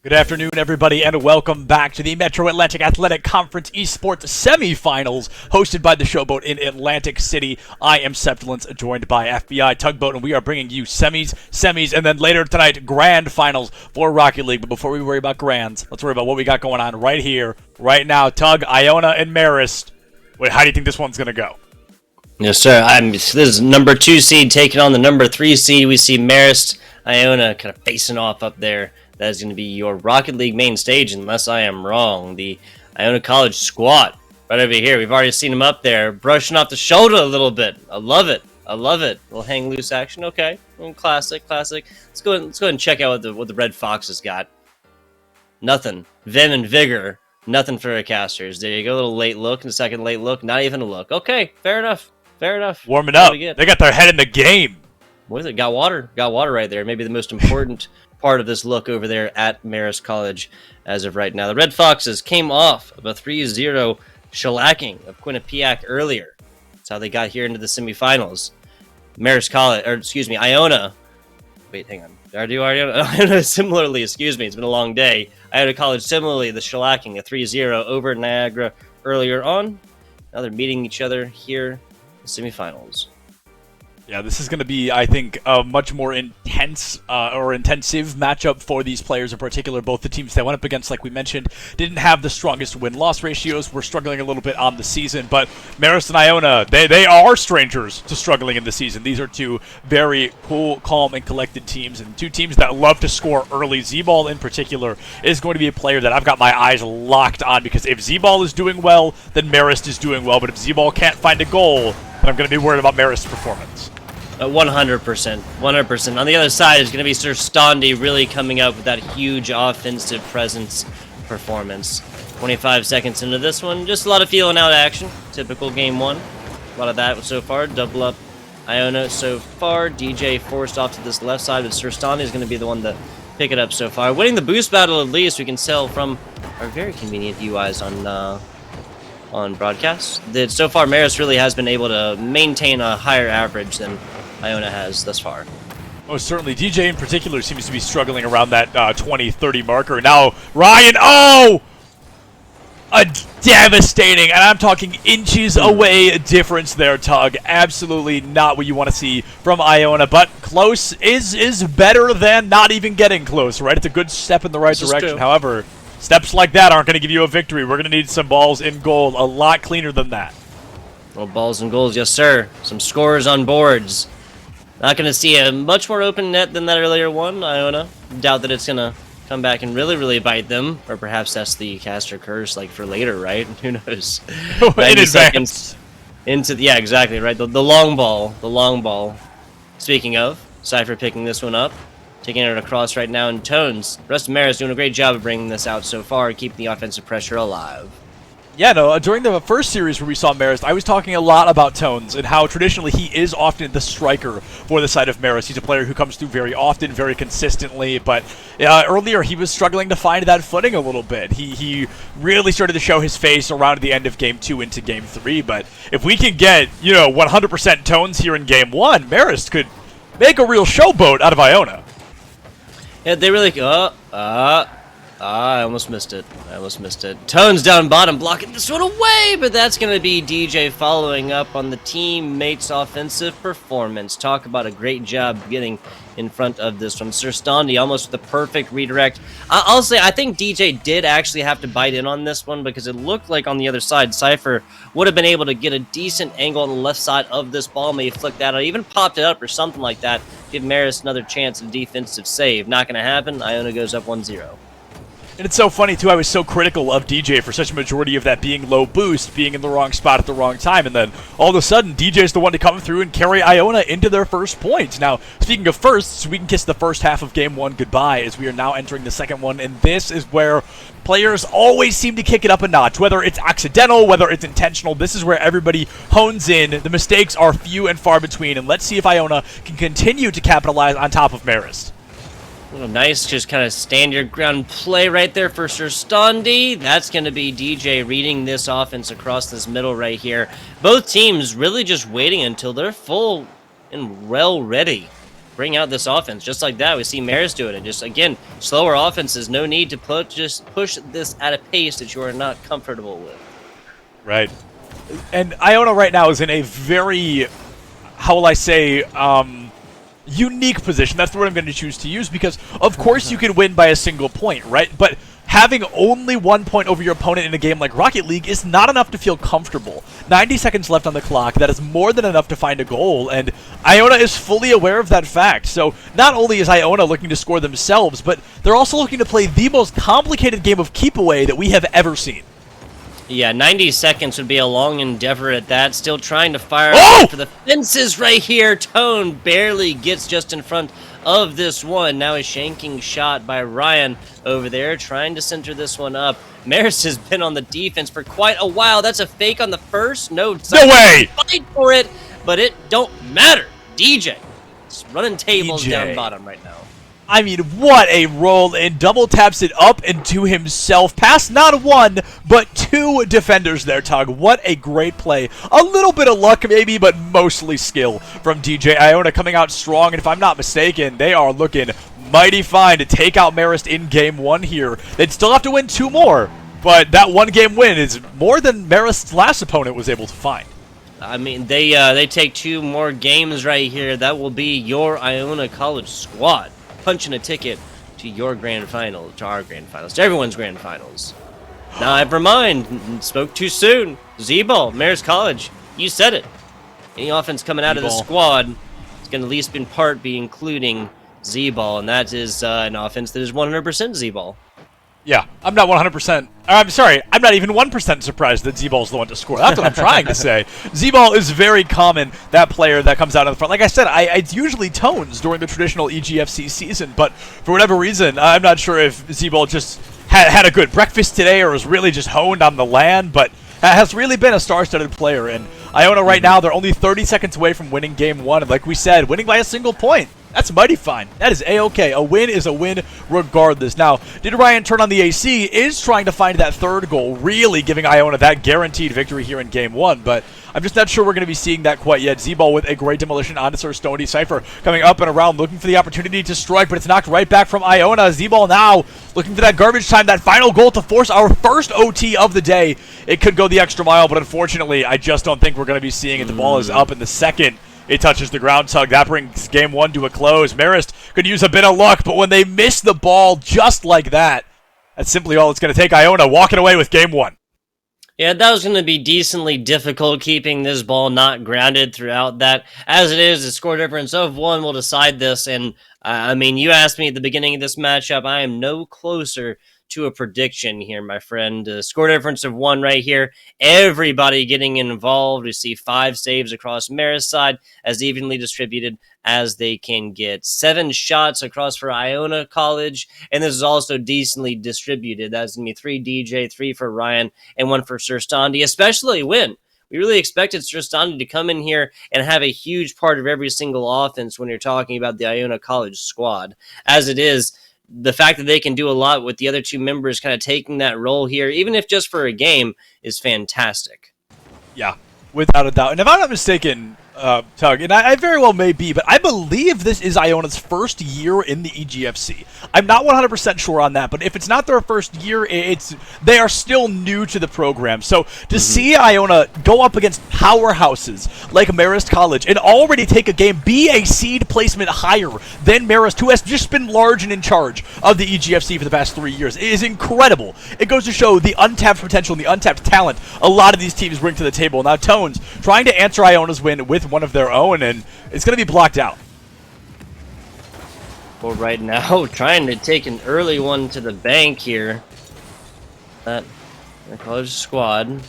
Good afternoon, everybody, and welcome back to the Metro Atlantic Athletic Conference Esports Semifinals, hosted by the Showboat in Atlantic City. I am Septilence, joined by FBI Tugboat, and we are bringing you semis, and then later tonight, grand finals for Rocket League. But before we worry about grands, let's worry about what we got going on right here, right now. Tug, Iona, and Marist. Wait, how do you think this one's going to go? Yes, sir. This is number 2 seed taking on the number 3 seed. We see Marist, Iona kind of facing off up there. That is going to be your Rocket League main stage, unless I am wrong. The Iona College squad right over here. We've already seen them up there, brushing off the shoulder a little bit. I love it. A little hang loose action. Okay, classic. Let's go ahead and check out what the Red Fox has got. Nothing. Vim and vigor. Nothing for our casters. There you go. A little late look and a second late look. Not even a look. Okay, fair enough. Warming up. They got their head in the game. What is it? Got water right there. Maybe the most important part of this look over there at Marist College as of right now. The Red Foxes came off of a 3-0 shellacking of Quinnipiac earlier. That's how they got here into the semifinals. Marist College, or excuse me, Iona. Wait, hang on. Iona similarly, excuse me, it's been a long day. Iona College similarly, the shellacking, a 3-0 over Niagara earlier on. Now they're meeting each other here in the semifinals. Yeah, this is going to be, I think, a much more intensive matchup for these players in particular. Both the teams they went up against, like we mentioned, didn't have the strongest win-loss ratios. We're struggling a little bit on the season, but Marist and Iona, they are strangers to struggling in the season. These are two very cool, calm, and collected teams, and two teams that love to score early. Z-Ball, in particular, is going to be a player that I've got my eyes locked on, because if Z-Ball is doing well, then Marist is doing well, but if Z-Ball can't find a goal, then I'm going to be worried about Marist's performance. 100%. On the other side is going to be Sir Stondi really coming up with that huge offensive presence performance. 25 seconds into this one, just a lot of feeling out action. Typical game one. A lot of that so far. Double up Iona so far. DJ forced off to this left side, but Sir Stondi is going to be the one to pick it up so far. Winning the boost battle at least, we can tell from our very convenient UIs on broadcast. That so far Marist really has been able to maintain a higher average than Iona has thus far. Oh, certainly. DJ in particular seems to be struggling around that 20-30 marker. Now, Ryan, a devastating, and I'm talking inches away difference there, Tug. Absolutely not what you want to see from Iona, but close is better than not even getting close, right? It's a good step in the right direction. However, steps like that aren't going to give you a victory. We're going to need some balls in goal, a lot cleaner than that. Well, balls and goals, yes, sir. Some scores on boards. Not going to see a much more open net than that earlier one, Iona. Doubt that it's going to come back and really bite them. Or perhaps that's the caster curse, like, for later, right? Who knows? In advance. Yeah, exactly, right? The long ball. Speaking of, Cypher picking this one up. Taking it across right now in Tones. Rest of Marist doing a great job of bringing this out so far, keeping the offensive pressure alive. Yeah, no, during the first series where we saw Marist, I was talking a lot about Tones and how traditionally he is often the striker for the side of Marist. He's a player who comes through very often, very consistently, but earlier he was struggling to find that footing a little bit. He really started to show his face around the end of Game 2 into Game 3, but if we can get, 100% Tones here in Game 1, Marist could make a real Showboat out of Iona. Yeah, they really go. I almost missed it. Tones down bottom, blocking this one away, but that's going to be DJ following up on the teammates' offensive performance. Talk about a great job getting in front of this one. Sir Stondi almost with the perfect redirect. I'll say I think DJ did actually have to bite in on this one because it looked like on the other side, Cypher would have been able to get a decent angle on the left side of this ball, maybe flick that out, even popped it up or something like that. Give Marist another chance at a defensive save. Not going to happen. Iona goes up 1-0. And it's so funny, too, I was so critical of DJ for such a majority of that being low boost, being in the wrong spot at the wrong time, and then all of a sudden, DJ's the one to come through and carry Iona into their first point. Now, speaking of firsts, we can kiss the first half of Game 1 goodbye as we are now entering the second one, and this is where players always seem to kick it up a notch. Whether it's accidental, whether it's intentional, this is where everybody hones in. The mistakes are few and far between, and let's see if Iona can continue to capitalize on top of Marist. Nice, just kind of stand your ground play right there for Sir Stondi. That's going to be DJ reading this offense across this middle right here. Both teams really just waiting until they're full and well ready bring out this offense. Just like that, we see Marist do it. And just, again, slower offenses. No need to just push this at a pace that you are not comfortable with. Right. And Iona right now is in a very, how will I say, unique position. That's the word I'm going to choose to use because, of course, you can win by a single point, right? But having only 1 point over your opponent in a game like Rocket League is not enough to feel comfortable. 90 seconds left on the clock. That is more than enough to find a goal, and Iona is fully aware of that fact. So not only is Iona looking to score themselves, but they're also looking to play the most complicated game of keep away that we have ever seen. Yeah, 90 seconds would be a long endeavor at that. Still trying to fire for the fences right here. Tone barely gets just in front of this one. Now a shanking shot by Ryan over there, trying to center this one up. Marist has been on the defense for quite a while. That's a fake on the first. No way! Fight for it, but it don't matter. DJ is running tables down bottom right now. I mean, what a roll in. Double taps it up and to himself. Past not one, but two defenders there, Tug. What a great play. A little bit of luck maybe, but mostly skill from DJ. Iona coming out strong, and if I'm not mistaken, they are looking mighty fine to take out Marist in Game 1 here. They'd still have to win 2 more, but that 1-game win is more than Marist's last opponent was able to find. I mean, they take 2 more games right here. That will be your Iona College squad punching a ticket to your grand final, to our grand finals, to everyone's grand finals. Now, never mind, spoke too soon. Z-Ball, Marist College, you said it. Any offense coming out of the squad is going to at least in part be including Z-Ball, and that is an offense that is 100% Z-Ball. Yeah, I'm not 100%. I'm sorry, I'm not even 1% surprised that Z-Ball's the one to score. That's what I'm trying to say. Z-Ball is very common, that player that comes out in the front. Like I said, it's usually Tones during the traditional EGFC season, but for whatever reason, I'm not sure if Z-Ball just had a good breakfast today or was really just honed on the land, but has really been a star-studded player. And Iona right now, they're only 30 seconds away from winning Game 1, and like we said, winning by a single point. That's mighty fine. That is A-okay. A win is a win regardless. Now, did Ryan turn on the AC? Is trying to find that third goal, really giving Iona that guaranteed victory here in Game 1, but I'm just not sure we're going to be seeing that quite yet. Z-Ball with a great demolition onto Sir Stony. Cypher coming up and around, looking for the opportunity to strike, but it's knocked right back from Iona. Z-Ball now looking for that garbage time, that final goal to force our first OT of the day. It could go the extra mile, but unfortunately, I just don't think we're going to be seeing it. The ball is up in the second. It touches the ground, Tug. That brings Game 1 to a close. Marist could use a bit of luck, but when they miss the ball just like that, that's simply all it's going to take. Iona walking away with Game 1. Yeah, that was going to be decently difficult keeping this ball not grounded throughout that. As it is, the score difference of 1 will decide this, and I mean, you asked me at the beginning of this matchup, I am no closer to a prediction here, my friend. Score difference of 1 right here. Everybody getting involved. We see 5 saves across Marist's side, as evenly distributed as they can get. 7 shots across for Iona College, and this is also decently distributed. That's going to be 3 DJ, 3 for Ryan, and 1 for Sir Standi, especially when we really expected Sir Standi to come in here and have a huge part of every single offense when you're talking about the Iona College squad. As it is, the fact that they can do a lot with the other 2 members kind of taking that role here, even if just for a game, is fantastic. Yeah, without a doubt. And if I'm not mistaken, Tug, and I very well may be, but I believe this is Iona's first year in the EGFC. I'm not 100% sure on that, but if it's not their first year, they are still new to the program. So to see Iona go up against powerhouses like Marist College and already take a game, be a seed placement higher than Marist, who has just been large and in charge of the EGFC for the past 3 years, is incredible. It goes to show the untapped potential and the untapped talent a lot of these teams bring to the table. Now Tones trying to answer Iona's win with one of their own, and it's going to be blocked out. Well, right now, trying to take an early one to the bank here. That the college squad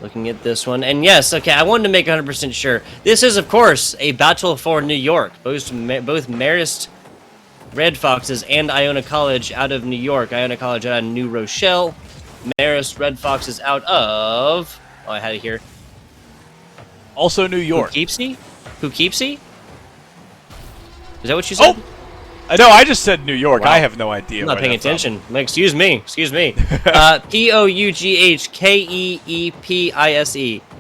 looking at this one, and yes, okay, I wanted to make 100% sure. This is, of course, a battle for New York. Both Marist Red Foxes and Iona College out of New York. Iona College out of New Rochelle. Marist Red Foxes out of... Oh, I had it here. Also New York. Poughkeepsie? Poughkeepsie? Is that what you said? Oh! No, I just said New York. Wow. I have no idea. I'm not paying attention. Excuse me. Excuse me. Poughkeepsie.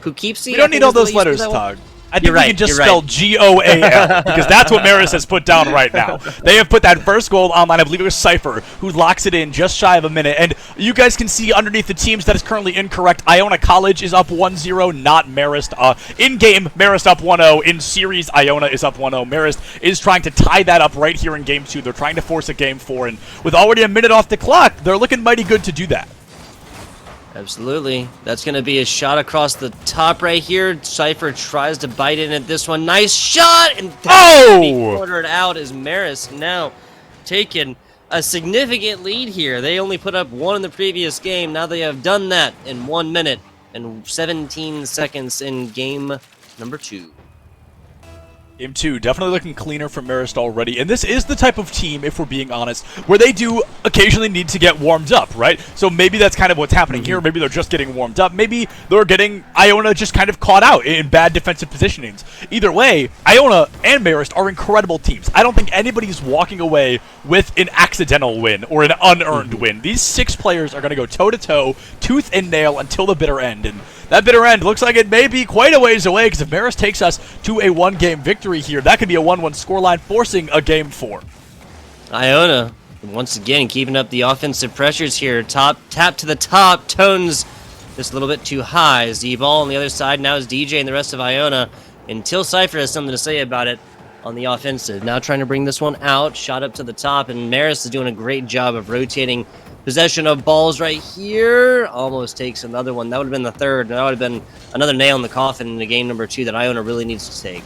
Poughkeepsie. We don't need all those letters, Tog. I think we can just spell Goal, because that's what Marist has put down right now. They have put that first goal online. I believe it was Cypher, who locks it in just shy of a minute. And you guys can see underneath the teams that is currently incorrect. Iona College is up 1-0, not Marist. In-game, Marist up 1-0. In series, Iona is up 1-0. Marist is trying to tie that up right here in Game 2. They're trying to force a Game 4. And with already a minute off the clock, they're looking mighty good to do that. Absolutely. That's going to be a shot across the top right here. Cypher tries to bite in at this one. Nice shot! And that's going to be cornered out as Marist now taking a significant lead here. They only put up 1 in the previous game. Now they have done that in 1 minute and 17 seconds in game number 2. Game 2, definitely looking cleaner for Marist already. And this is the type of team, if we're being honest, where they do occasionally need to get warmed up, right? So maybe that's kind of what's happening here. Maybe they're just getting warmed up. Maybe they're getting Iona just kind of caught out in bad defensive positionings. Either way, Iona and Marist are incredible teams. I don't think anybody's walking away with an accidental win or an unearned win. These 6 players are going to go toe-to-toe, tooth and nail until the bitter end. And that bitter end looks like it may be quite a ways away, because if Marist takes us to a 1-game victory here, that could be a 1-1 scoreline, forcing a Game 4. Iona, once again, keeping up the offensive pressures here. Tap to the top. Tones just a little bit too high. Z-Ball on the other side. Now is DJ and the rest of Iona, until Cypher has something to say about it on the offensive. Now trying to bring this one out. Shot up to the top, and Marist is doing a great job of rotating possession of balls right here. Almost takes another one. That would have been the third. That would have been another nail in the coffin in the game number 2 that Iona really needs to take.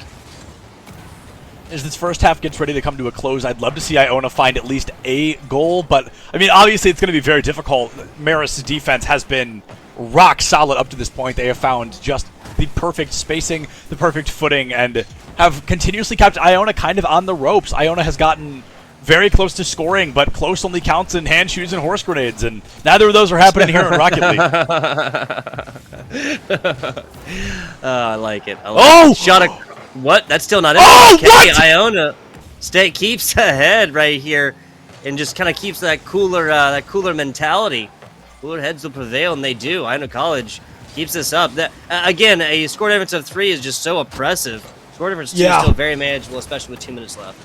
As this first half gets ready to come to a close, I'd love to see Iona find at least a goal, but, I mean, obviously it's going to be very difficult. Marist's defense has been rock solid up to this point. They have found just the perfect spacing, the perfect footing, and have continuously kept Iona kind of on the ropes. Iona has gotten very close to scoring, but close only counts in hand shoes and horse grenades, and neither of those are happening here in Rocket League. I like it. It. Shot a... What? That's still not it. Okay, what? Iona keeps ahead right here, and just kind of keeps that cooler mentality. Cooler heads will prevail, and they do. Iona College keeps this up. That again, a score difference of 3 is just so oppressive. Score difference 2 is still very manageable, especially with 2 minutes left.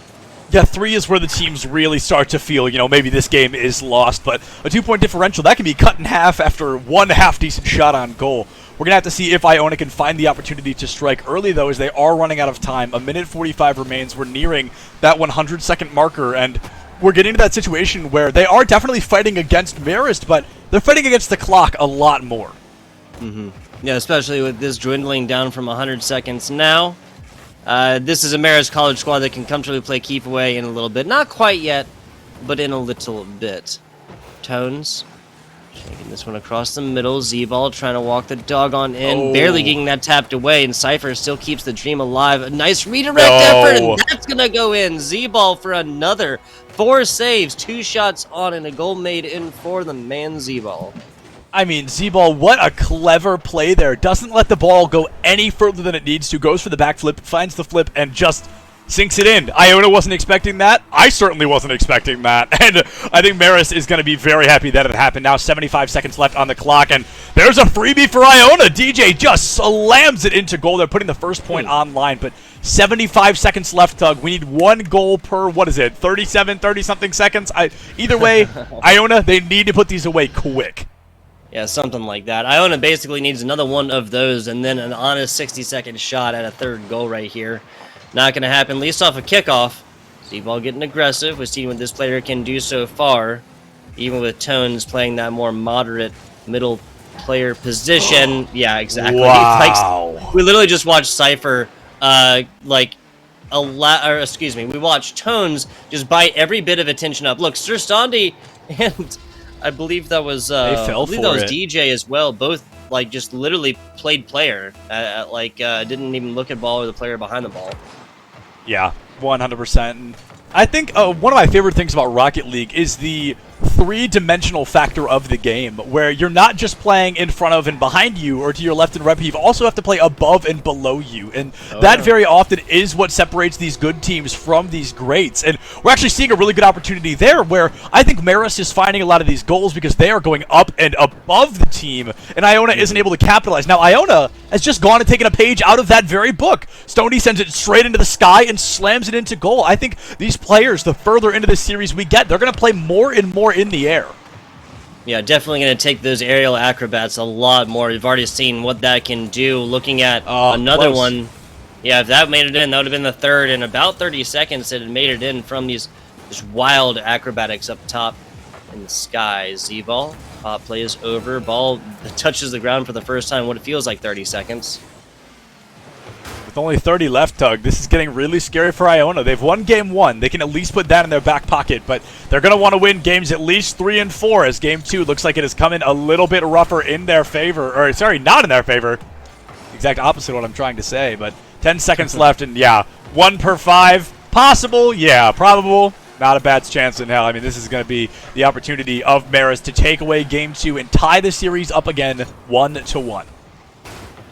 Yeah, 3 is where the teams really start to feel, maybe this game is lost, but a 2-point differential, that can be cut in half after 1 half-decent shot on goal. We're going to have to see if Iona can find the opportunity to strike early, though, as they are running out of time. 1:45 remains. We're nearing that 100-second marker, and we're getting to that situation where they are definitely fighting against Marist, but they're fighting against the clock a lot more. Yeah, especially with this dwindling down from 100 seconds now. This is a Marist College squad that can comfortably play keep away in a little bit. Not quite yet, but in a little bit. Tones. Shaking this one across the middle. Z-Ball trying to walk the dog on in. Barely getting that tapped away, and Cypher still keeps the dream alive. A nice redirect effort, and that's going to go in. Z-Ball for another 4 saves, 2 shots on, and a goal made in for the man Z-Ball. I mean, Z-Ball, what a clever play there. Doesn't let the ball go any further than it needs to. Goes for the backflip, finds the flip, and just sinks it in. Iona wasn't expecting that. I certainly wasn't expecting that. And I think Marist is going to be very happy that it happened. Now 75 seconds left on the clock, and there's a freebie for Iona. DJ just slams it into goal. They're putting the first point online, but 75 seconds left, Tug. We need 1 goal per, 30-something seconds? Either way, Iona, they need to put these away quick. Yeah, something like that. Iona basically needs another one of those, and then an honest 60-second shot at a 3rd goal right here. Not going to happen, least off a kickoff. Z-Ball getting aggressive. We've seen what this player can do so far, even with Tones playing that more moderate middle player position. Yeah, exactly. Wow. We literally just watched Cypher, we watched Tones just bite every bit of attention up. Look, Sir Standi and I believe that was DJ as well. Both just literally played player. Didn't even look at ball or the player behind the ball. Yeah, 100%. I think one of my favorite things about Rocket League is the three-dimensional factor of the game, where you're not just playing in front of and behind you or to your left and right, but you also have to play above and below you, and that very often is what separates these good teams from these greats. And we're actually seeing a really good opportunity there, where I think Marist is finding a lot of these goals because they are going up and above the team, and Iona isn't able to capitalize. Now, Iona has just gone and taken a page out of that very book. Stoney sends it straight into the sky and slams it into goal. I think these players, the further into the series we get, they're going to play more and more in the air. Yeah, definitely going to take those aerial acrobats a lot more. We've already seen what that can do. Looking at another one. Yeah, if that made it in, that would have been the third in about 30 seconds. It had made it in from these wild acrobatics up top in the sky. Z-ball. Pop plays over. Ball touches the ground for the first time. What it feels like 30 seconds. With only 30 left, Tug, this is getting really scary for Iona. They've won game 1. They can at least put that in their back pocket, but they're going to want to win games at least 3 and 4, as game 2 looks like it is coming a little bit rougher in their favor. Or, sorry, not in their favor. Exact opposite of what I'm trying to say, but 10 seconds left, and yeah, 1 per 5. Possible? Yeah, probable. Not a bad chance in hell. I mean, this is going to be the opportunity of Marist to take away game 2 and tie the series up again 1-1.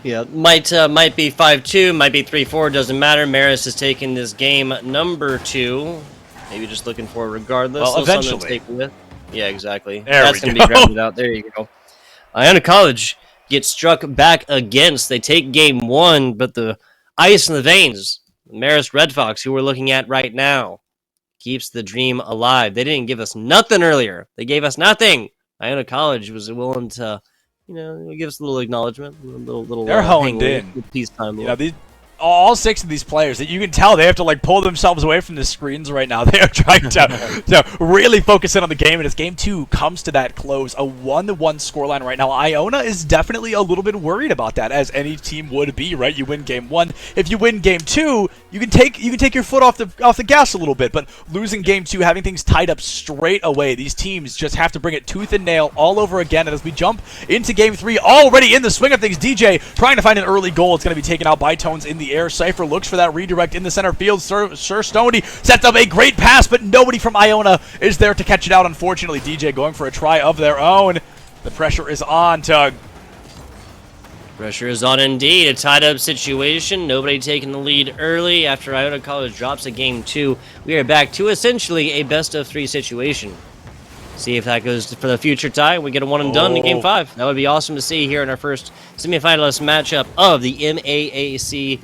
Yeah, might be 5-2, might be 3-4, doesn't matter. Marist is taking this game number 2. Maybe just looking for it regardless. Well, eventually. Yeah, exactly. That's going to be grounded out. There you go. Iona College gets struck back against. They take game 1, but the ice in the veins, Marist Red Fox, who we're looking at right now, keeps the dream alive. They didn't give us nothing earlier. They gave us nothing. Iona College was willing to, give us a little acknowledgement, a little. They're honed in. Peacetime. All 6 of these players, that you can tell they have to pull themselves away from the screens right now. They are trying to really focus in on the game, and as game 2 comes to that close, a 1-1 scoreline right now. Iona is definitely a little bit worried about that, as any team would be, right? You win game 1. If you win game 2, you can take your foot off the gas a little bit, but losing game 2, having things tied up straight away, these teams just have to bring it tooth and nail all over again. And as we jump into game 3, already in the swing of things, DJ trying to find an early goal. It's going to be taken out by Tones in the air. Cypher looks for that redirect in the center field. Sir Stoney sets up a great pass, but nobody from Iona is there to catch it out. Unfortunately, DJ going for a try of their own. The pressure is on, Tug. Pressure is on indeed. A tied-up situation. Nobody taking the lead early after Iona College drops a game 2. We are back to essentially a best-of-3 situation. See if that goes for the future tie. We get a 1-and-done in game 5. That would be awesome to see here in our first semifinalist matchup of the MAAC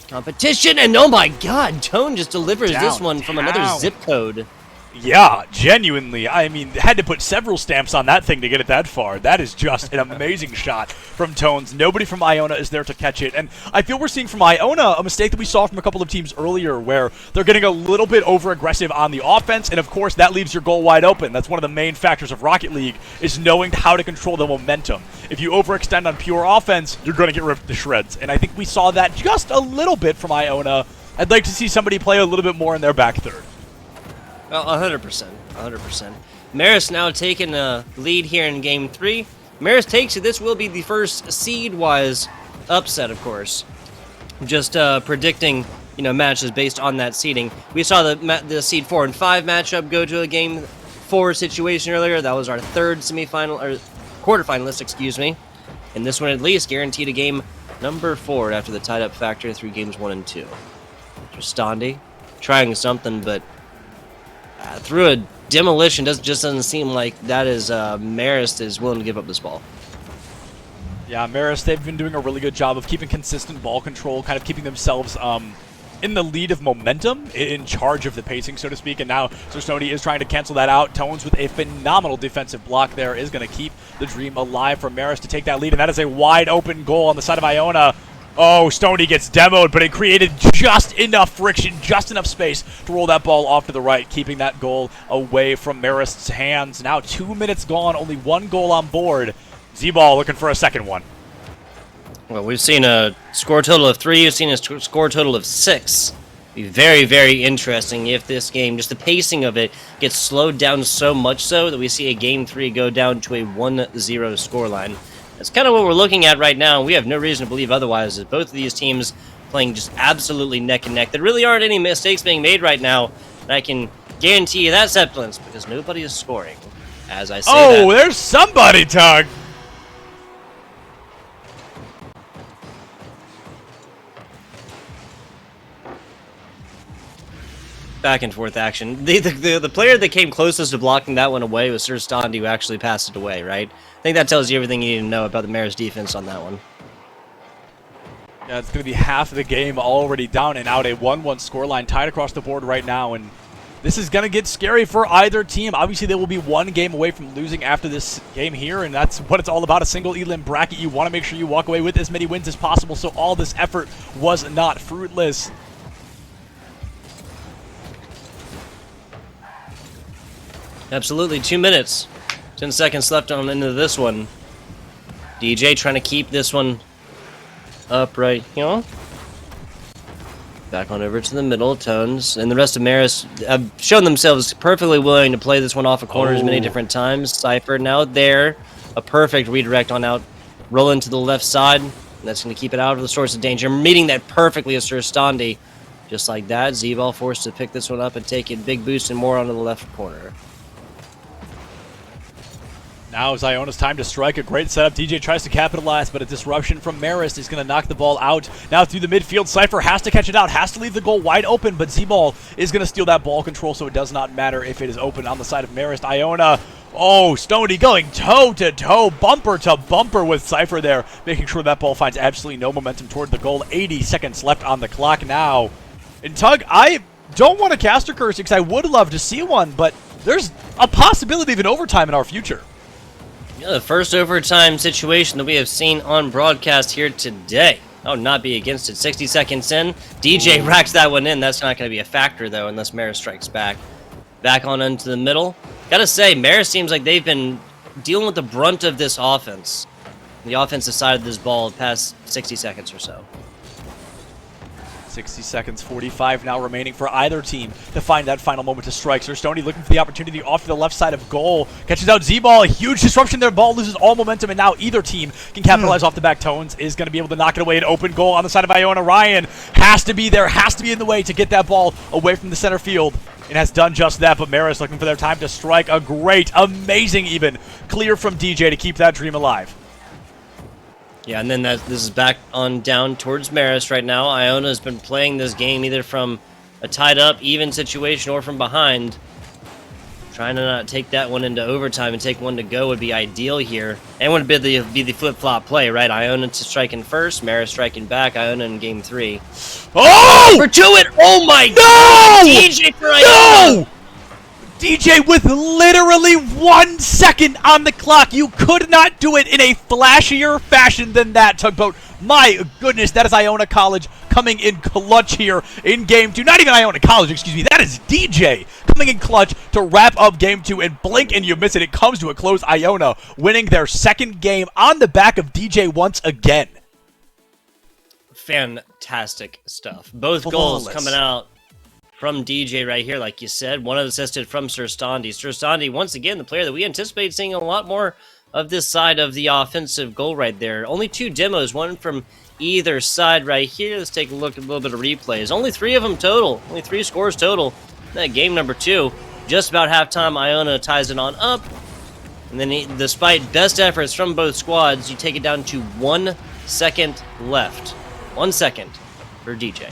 competition. And oh my god, Tone just delivers this one from another zip code. Yeah, genuinely. I mean, had to put several stamps on that thing to get it that far. That is just an amazing shot from Tones. Nobody from Iona is there to catch it. And I feel we're seeing from Iona a mistake that we saw from a couple of teams earlier, where they're getting a little bit over-aggressive on the offense, and of course that leaves your goal wide open. That's one of the main factors of Rocket League, is knowing how to control the momentum. If you overextend on pure offense, you're going to get ripped to shreds. And I think we saw that just a little bit from Iona. I'd like to see somebody play a little bit more in their back third. Well, 100%. 100%. Marist now taking a lead here in game 3. Marist takes it. This will be the first seed-wise upset, of course. Just predicting, matches based on that seeding. We saw the seed 4 and 5 matchup go to a game 4 situation earlier. That was our third semifinal, or quarterfinalist, excuse me. And this one at least guaranteed a game number 4 after the tied-up factor through games 1 and 2. Tristandi trying something, but through a demolition, just doesn't seem like that is Marist is willing to give up this ball. Yeah, Marist, they've been doing a really good job of keeping consistent ball control, kind of keeping themselves in the lead of momentum, in charge of the pacing, so to speak. And now Sir Stoney is trying to cancel that out. Tones with a phenomenal defensive block there is going to keep the dream alive for Marist to take that lead. And that is a wide open goal on the side of Iona. Oh, Stoney gets demoed, but it created just enough friction, just enough space to roll that ball off to the right, keeping that goal away from Marist's hands. Now 2 minutes gone, only 1 goal on board. Z-Ball looking for a second one. Well, we've seen a score total of 3. We've seen a score total of 6. Be very, very interesting if this game, just the pacing of it, gets slowed down so much so that we see a game 3 go down to a 1-0 scoreline. That's kind of what we're looking at right now. We have no reason to believe otherwise, as both of these teams playing just absolutely neck and neck. There really aren't any mistakes being made right now. And I can guarantee you that semblance because nobody is scoring. As I say Oh, that. there's somebody, Tug. Back and forth action. The player that came closest to blocking that one away was Sir Stondi, who actually passed it away, right? I think that tells you everything you need to know about the Marist defense on that one. Yeah, it's going to be half of the game already down and out. A 1-1 scoreline tied across the board right now, and this is going to get scary for either team. Obviously, they will be one game away from losing after this game here, and that's what it's all about, a single elim bracket. You want to make sure you walk away with as many wins as possible, so all this effort was not fruitless. Absolutely, 2 minutes. 10 seconds left on into this one. DJ trying to keep this one upright, you know? Back on over to the middle, Tones, and the rest of Marist have shown themselves perfectly willing to play this one off of corners many different times. Cypher now there, a perfect redirect on out, roll into the left side, and that's going to keep it out of the source of danger. Meeting that perfectly is Sir Stondi. Just like that, Z-Ball forced to pick this one up and take it big boost and more onto the left corner. Now is Iona's time to strike. A great setup. DJ tries to capitalize, but a disruption from Marist is going to knock the ball out. Now through the midfield, Cypher has to catch it out, has to leave the goal wide open, but Z-Ball is going to steal that ball control, so it does not matter if it is open on the side of Marist. Iona, oh, Stoney going toe-to-toe, bumper to bumper with Cypher there, making sure that ball finds absolutely no momentum toward the goal. 80 seconds left on the clock now. And Tug, I don't want to caster curse because I would love to see one, but there's a possibility of an overtime in our future. Yeah, the first overtime situation that we have seen on broadcast here today. I would not be against it. 60 seconds in. DJ racks that one in. That's not going to be a factor, though, unless Marist strikes back. Back on into the middle. Gotta say, Marist seems like they've been dealing with the brunt of this offense. The offensive side of this ball the past 60 seconds or so. 60 seconds, 45 now remaining for either team to find that final moment to strike. Sir Stoney looking for the opportunity off to the left side of goal. Catches out Z-Ball, a huge disruption there. Ball loses all momentum, and now either team can capitalize off the back. Tones is going to be able to knock it away. An open goal on the side of Iona. Ryan has to be there, has to be in the way to get that ball away from the center field, and has done just that. But Marist looking for their time to strike. A great, amazing even clear from DJ to keep that dream alive. Yeah, and then this is back on down towards Marist right now. Iona has been playing this game either from a tied-up, even situation or from behind. Trying to not take that one into overtime and take one to go would be ideal here. And would be the flip-flop play, right? Iona to striking first, Marist striking back, Iona in game 3. Oh! For to it! Oh my No! God! DJ for Iona! No! DJ with literally 1 second on the clock. You could not do it in a flashier fashion than that, Tugboat. My goodness, that is Iona College coming in clutch here in Game 2. Not even Iona College, excuse me. That is DJ coming in clutch to wrap up Game 2. And blink and you miss it. It comes to a close. Iona winning their second game on the back of DJ once again. Fantastic stuff. Both Flawless. goals coming out from DJ right here, like you said. One assisted from Sir Stondi. Sir Stondi, once again, the player that we anticipate seeing a lot more of this side of the offensive goal right there. Only 2 demos, one from either side right here. Let's take a look at a little bit of replays. Only 3 of them total. Only 3 scores total. That game number 2. Just about halftime, Iona ties it on up. And then, despite best efforts from both squads, you take it down to 1 second left. 1 second for DJ.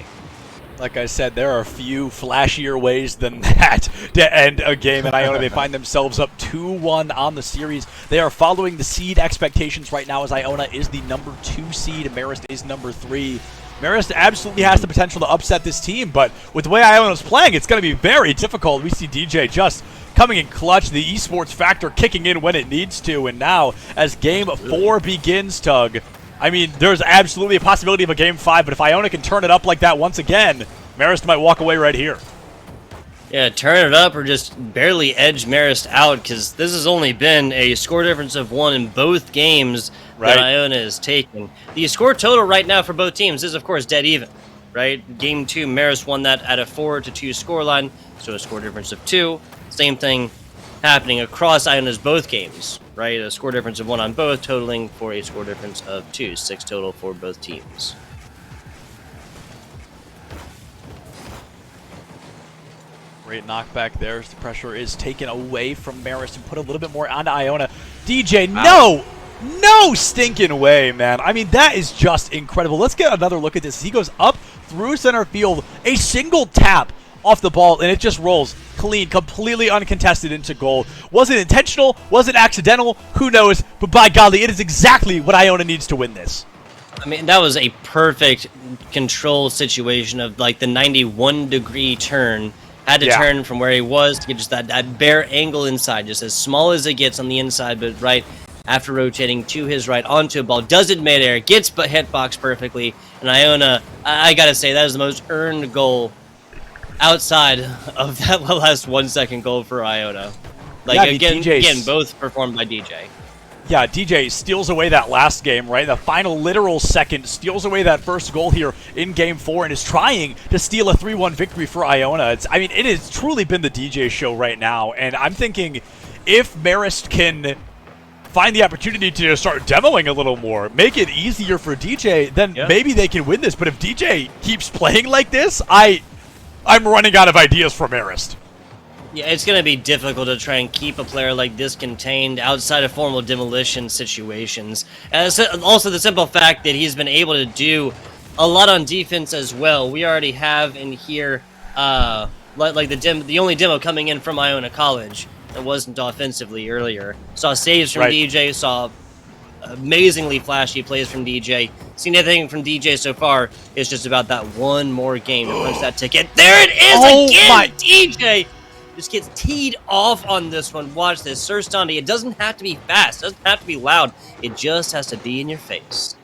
Like I said, there are few flashier ways than that to end a game, and Iona, they find themselves up 2-1 on the series. They are following the seed expectations right now, as Iona is the number 2 seed and Marist is number 3. Marist absolutely has the potential to upset this team, but with the way Iona's playing, it's going to be very difficult. We see DJ just coming in clutch, the esports factor kicking in when it needs to, and now as Game 4 begins, Tug, I mean, there's absolutely a possibility of a Game 5, but if Iona can turn it up like that once again, Marist might walk away right here. Yeah, turn it up or just barely edge Marist out, because this has only been a score difference of 1 in both games that Iona is taking. The score total right now for both teams is, of course, dead even, right? Game 2, Marist won that at a 4-2 scoreline, so a score difference of 2. Same thing happening across Iona's both games, right? A score difference of 1 on both, totaling for a score difference of 2. 6 total for both teams. Great knockback there as the pressure is taken away from Marist and put a little bit more onto Iona. DJ, Wow. no stinking way, man. I mean, that is just incredible. Let's get another look at this. He goes up through center field, a single tap off the ball, and it just rolls clean, completely uncontested into goal. Was it intentional? Was it accidental? Who knows? But by golly, it is exactly what Iona needs to win this. I mean, that was a perfect control situation of like the 91-degree turn. Had to turn from where he was to get just that bare angle inside, just as small as it gets on the inside, but right after rotating to his right onto a ball, does it midair, gets but hitbox perfectly, and Iona, I gotta say, that is the most earned goal outside of that last 1 second goal for Iona. Like, yeah, I mean, again, both performed by DJ. Yeah, DJ steals away that last game, right? The final literal second steals away that first goal here in Game 4 and is trying to steal a 3-1 victory for Iona. It has truly been the DJ show right now, and I'm thinking if Marist can find the opportunity to start demoing a little more, make it easier for DJ, then maybe they can win this. But if DJ keeps playing like this, I'm running out of ideas for Marist. Yeah, it's going to be difficult to try and keep a player like this contained outside of formal demolition situations. And also the simple fact that he's been able to do a lot on defense as well. We already have in here, the only demo coming in from Iona College that wasn't offensively earlier. Saw saves from DJ, saw amazingly flashy plays from DJ. Seen anything from DJ so far, it's just about that one more game to punch that ticket. There it is again, DJ! Just gets teed off on this one. Watch this. Sir Standi, it doesn't have to be fast. It doesn't have to be loud. It just has to be in your face.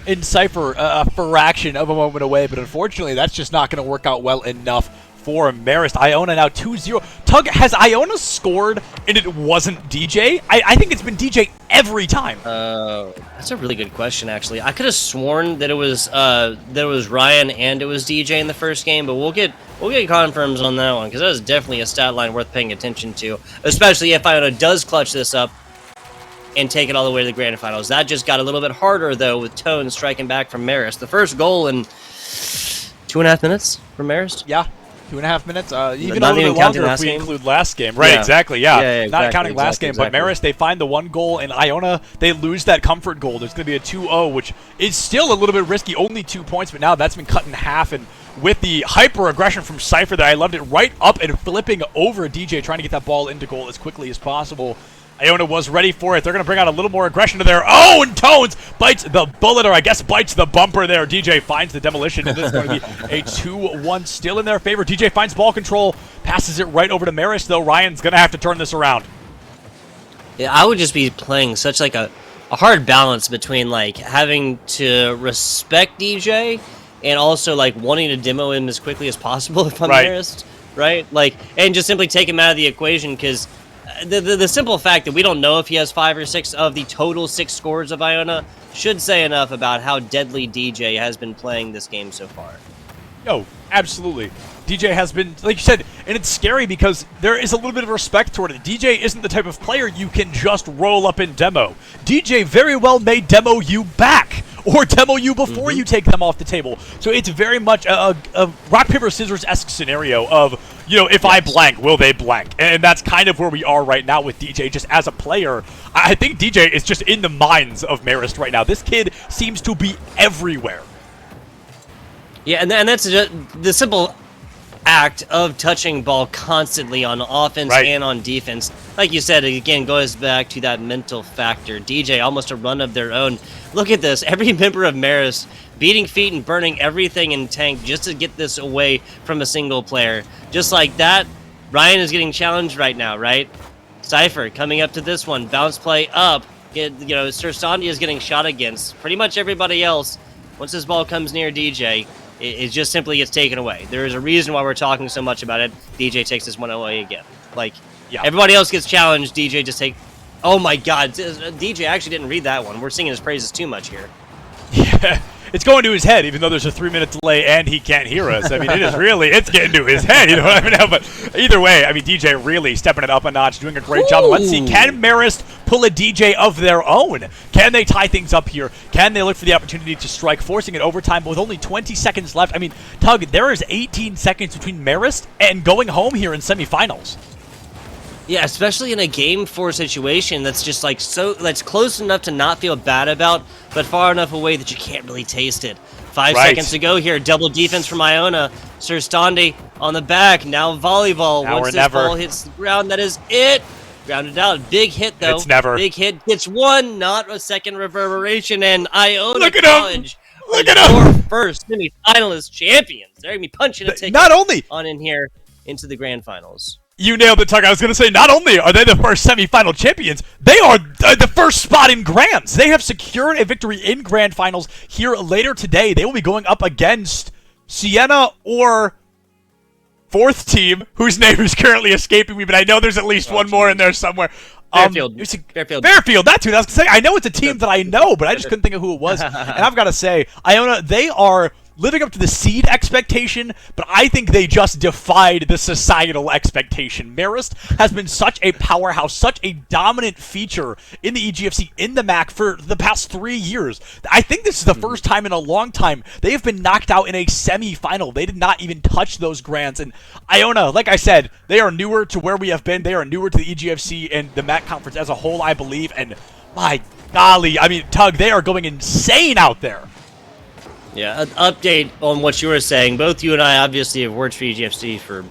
In Cypher, a fraction of a moment away, but unfortunately, that's just not going to work out well enough for Marist. Iona now 2-0. Tug, has Iona scored and it wasn't DJ? I think it's been DJ every time. That's a really good question, actually. I could have sworn that it was Ryan and it was DJ in the first game, but we'll get confirms on that one, because that is definitely a stat line worth paying attention to, especially if Iona does clutch this up and take it all the way to the grand finals. That just got a little bit harder, though, with Tone striking back from Marist. The first goal in 2.5 minutes from Marist? Yeah. 2.5 minutes, even a little bit longer if we include last game. Right, exactly, yeah. Not counting last game, but Marist, they find the one goal, and Iona, they lose that comfort goal. There's going to be a 2-0, which is still a little bit risky, only 2 points, but now that's been cut in half, and with the hyper-aggression from Cypher that I loved it, right up and flipping over DJ, trying to get that ball into goal as quickly as possible. Iona was ready for it. They're going to bring out a little more aggression to there. Oh, and Tones bites the bullet, or I guess bites the bumper there. DJ finds the demolition, and this is going to be a 2-1 still in their favor. DJ finds ball control, passes it right over to Marist, though. Ryan's going to have to turn this around. Yeah, I would just be playing such like a hard balance between like having to respect DJ and also like wanting to demo him as quickly as possible if I'm Marist, right? Like, and just simply take him out of the equation, because the simple fact that we don't know if he has 5 or 6 of the total 6 scores of Iona should say enough about how deadly DJ has been playing this game so far. No, absolutely. DJ has been, like you said, and it's scary because there is a little bit of respect toward it. DJ isn't the type of player you can just roll up and demo. DJ very well may demo you back, or demo you before you take them off the table. So it's very much a rock, paper, scissors-esque scenario of, you know, if I blank, will they blank? And that's kind of where we are right now with DJ, just as a player. I think DJ is just in the minds of Marist right now. This kid seems to be everywhere. Yeah, and that's just the simple act of touching ball constantly on offense and on defense. Like you said, again, goes back to that mental factor. DJ, almost a run of their own. Look at this. Every member of Marist beating feet and burning everything in tank just to get this away from a single player. Just like that, Ryan is getting challenged right now, right? Cypher coming up to this one. Bounce play up. Sir Sandia is getting shot against. Pretty much everybody else, once this ball comes near DJ, it just simply gets taken away. There is a reason why we're talking so much about it. DJ takes this one away again. Like, everybody else gets challenged. DJ just take... Oh my god. DJ actually didn't read that one. We're singing his praises too much here. Yeah. it's going to his head, even though there's a 3-minute delay and he can't hear us. I mean, it's getting to his head, you know what I mean? But either way, I mean, DJ really stepping it up a notch, doing a great job. Let's see, can Marist pull a DJ of their own? Can they tie things up here? Can they look for the opportunity to strike, forcing it overtime, but with only 20 seconds left? I mean, Tug, there is 18 seconds between Marist and going home here in semifinals. Yeah, especially in a game 4 situation that's just like that's close enough to not feel bad about, but far enough away that you can't really taste it. 5 seconds to go here. Double defense from Iona. Sir Standi on the back. Now volleyball. Now Once this ball hits the ground, that is it. Grounded out. Big hit, though. It's never. Big hit gets one, not a second reverberation, and Iona Look at College. Look at him! First semi-finalist champions. They're going to be punching a ticket not only on in here into the grand finals. You nailed it, Tuck. I was going to say, not only are they the first semifinal champions, they are the first spot in Grands. They have secured a victory in Grand Finals here later today. They will be going up against Sienna or fourth team, whose name is currently escaping me, but I know there's at least one more in there somewhere. Fairfield. Fairfield, that's who I was going to say. I know it's a team that I know, but I just couldn't think of who it was. And I've got to say, Iona, they are living up to the seed expectation, but I think they just defied the societal expectation. Marist has been such a powerhouse, such a dominant feature in the EGFC, in the MAAC for the past 3 years. I think this is the first time in a long time they have been knocked out in a semi-final. They did not even touch those Grands. And Iona, like I said, they are newer to where we have been. They are newer to the EGFC and the MAAC conference as a whole, I believe. And my golly, I mean, Tug, they are going insane out there. Yeah, an update on what you were saying. Both you and I obviously have worked for EGFC for,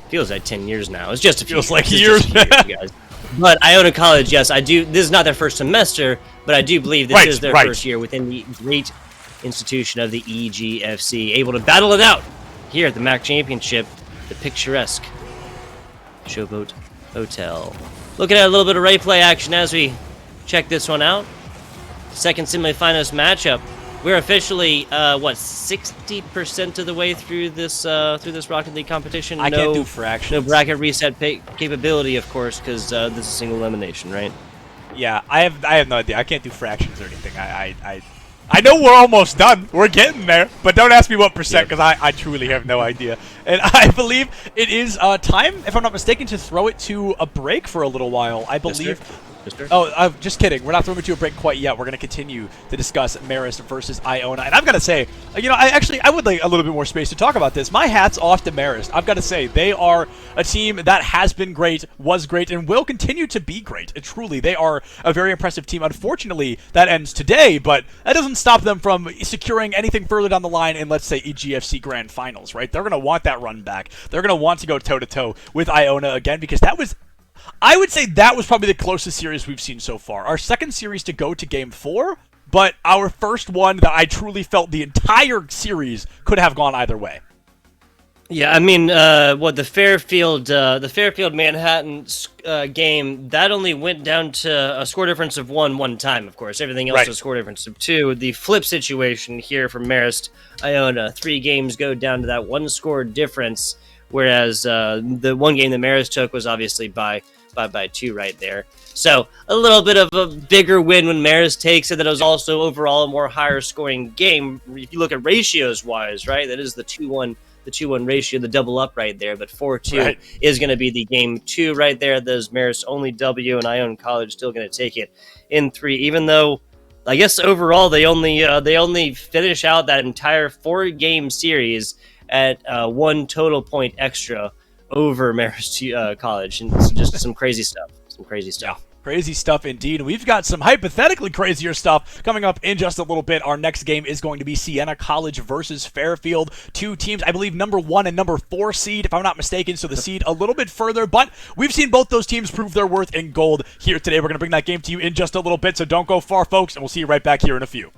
feels like 10 years now. It's just a few feels like years. Guys. But Iona College, yes, I do. This is not their first semester, but I do believe this is their first year within the great institution of the EGFC, able to battle it out here at the MAAC Championship, the picturesque Showboat Hotel. Looking at a little bit of replay action as we check this one out. Second semifinalist matchup. We're officially, 60% of the way through this Rocket League competition. I can't do fractions. No bracket reset capability, of course, because this is single elimination, right? Yeah, I have no idea. I can't do fractions or anything. I know we're almost done. We're getting there, but don't ask me what percent, because I truly have no idea. And I believe it is time, if I'm not mistaken, to throw it to a break for a little while. I believe... Oh, just kidding. We're not throwing it to a break quite yet. We're going to continue to discuss Marist versus Iona. And I've got to say, you know, I would like a little bit more space to talk about this. My hat's off to Marist. I've got to say, they are a team that has been great, was great, and will continue to be great. Truly, they are a very impressive team. Unfortunately, that ends today, but that doesn't stop them from securing anything further down the line in, let's say, EGFC Grand Finals, right? They're going to want that run back. They're going to want to go toe-to-toe with Iona again, because that was... I would say that was probably the closest series we've seen so far. Our second series to go to Game 4, but our first one that I truly felt the entire series could have gone either way. Yeah, I mean, the Fairfield Manhattan game, that only went down to a score difference of one time, of course. Everything else was a score difference of 2. The flip situation here for Marist Iona, 3 games go down to that 1 score difference. Whereas the one game that Marist took was obviously by 2 right there. So a little bit of a bigger win when Marist takes it. That was also overall a more higher scoring game. If you look at ratios wise, right, that is the 2-1 ratio, the double up right there. But 4-2 is going to be the game 2 right there. There's Marist only W, and Iona College still going to take it in 3. Even though I guess overall they only finish out that entire 4-game series at 1 total point extra over Marist College. And it's just some crazy stuff. Yeah. Crazy stuff indeed. We've got some hypothetically crazier stuff coming up in just a little bit. Our next game is going to be Sienna College versus Fairfield. 2 teams, I believe number 1 and number 4 seed, if I'm not mistaken, so the seed a little bit further, but we've seen both those teams prove their worth in gold here today. We're going to bring that game to you in just a little bit, so don't go far, folks, and we'll see you right back here in a few.